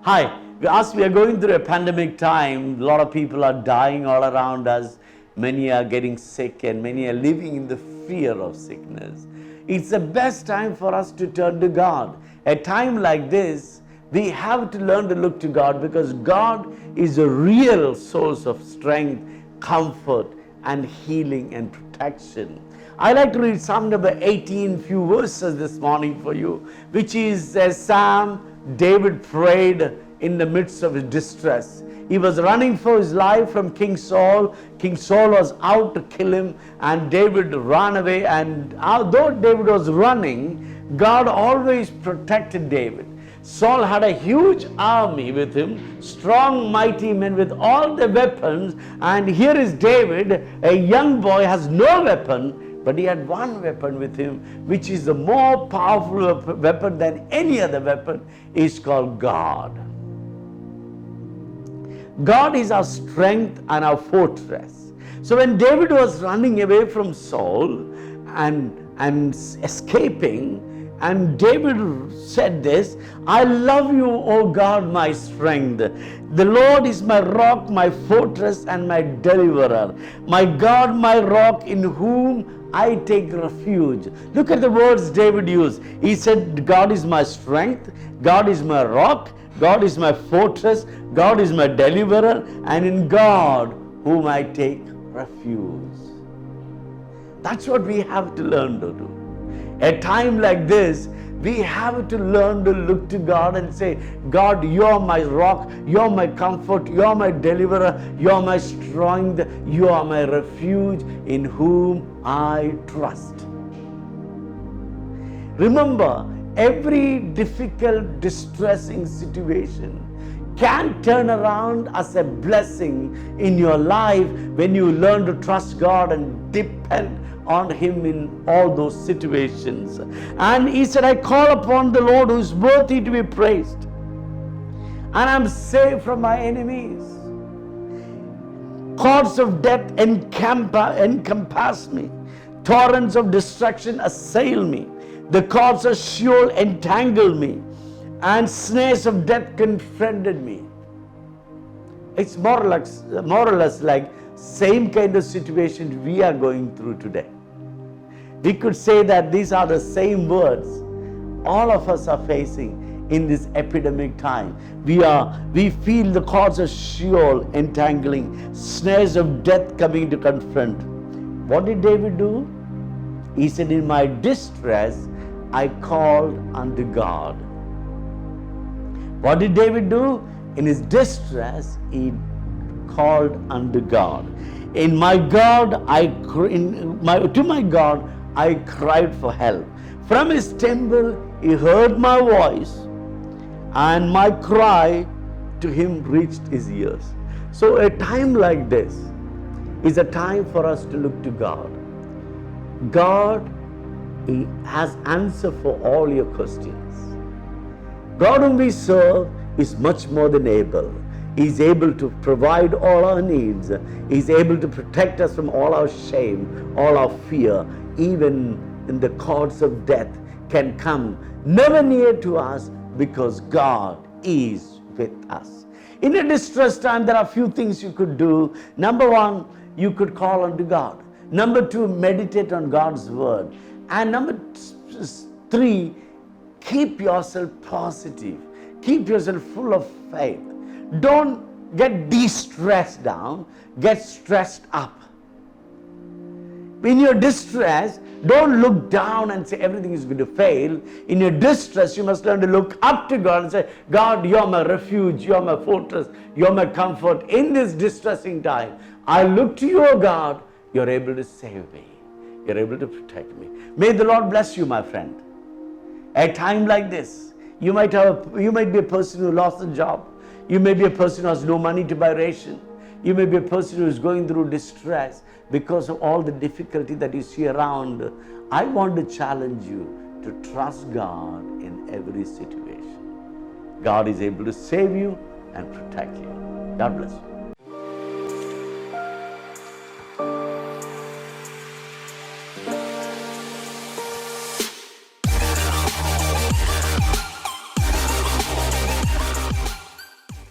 Hi, as we are going through a pandemic time, a lot of people are dying all around us. Many are getting sick and many are living in the fear of sickness. It's the best time for us to turn to God. A time like this, we have to learn to look to God because God is a real source of strength, comfort, and healing and protection. I like to read Psalm number 18, few verses this morning for you, which is a psalm David prayed in the midst of his distress. He was running for his life from King Saul. King Saul was out to kill him, and David ran away. And although David was running, God always protected David. Saul had a huge army with him, strong, mighty men with all the weapons. And here is David, a young boy, has no weapon, but he had one weapon with him, which is the more powerful weapon than any other weapon, is called God. God is our strength and our fortress. So when David was running away from Saul and escaping, and David said this, I love you, O God, my strength. The Lord is my rock, my fortress, and my deliverer. My God, my rock, in whom I take refuge. Look at the words David used. He said, God is my strength, God is my rock, God is my fortress, God is my deliverer, and in God whom I take refuge. That's what we have to learn to do. A time like this, we have to learn to look to God and say, God, you're my rock, you're my comfort, you're my deliverer, you're my strength, you are my refuge in whom I trust. Remember, every difficult, distressing situation can turn around as a blessing in your life when you learn to trust God and depend on Him in all those situations. And he said, I call upon the Lord who is worthy to be praised, and I'm saved from my enemies. Cords of death encompass me, torrents of destruction assail me, the cords of Sheol entangle me, and snares of death confronted me. It's more or less like same kind of situation we are going through today. We could say that these are the same words all of us are facing in this epidemic time. We feel the cords of Sheol entangling, snares of death coming to confront. What did David do? He said, in my distress, I called unto God. What did David do? In his distress, he called unto God. To my God, I cried for help. From his temple, he heard my voice, and my cry to him reached his ears. So a time like this is a time for us to look to God. God, He has answer for all your questions. God whom we serve is much more than able. He's able to provide all our needs. He's able to protect us from all our shame, all our fear. Even in the cords of death can come never near to us because God is with us. In a distress time, there are a few things you could do. Number one, you could call unto God. Number two, meditate on God's word. And number three, keep yourself positive. Keep yourself full of faith. Don't get de-stressed down, get stressed up. In your distress, don't look down and say everything is going to fail. In your distress, you must learn to look up to God and say, God, you're my refuge, you're my fortress, you're my comfort. In this distressing time, I look to you, O God, you're able to save me. You're able to protect me. May the Lord bless you, my friend. At a time like this, you might be a person who lost a job. You may be a person who has no money to buy ration. You may be a person who is going through distress because of all the difficulty that you see around. I want to challenge you to trust God in every situation. God is able to save you and protect you. God bless you.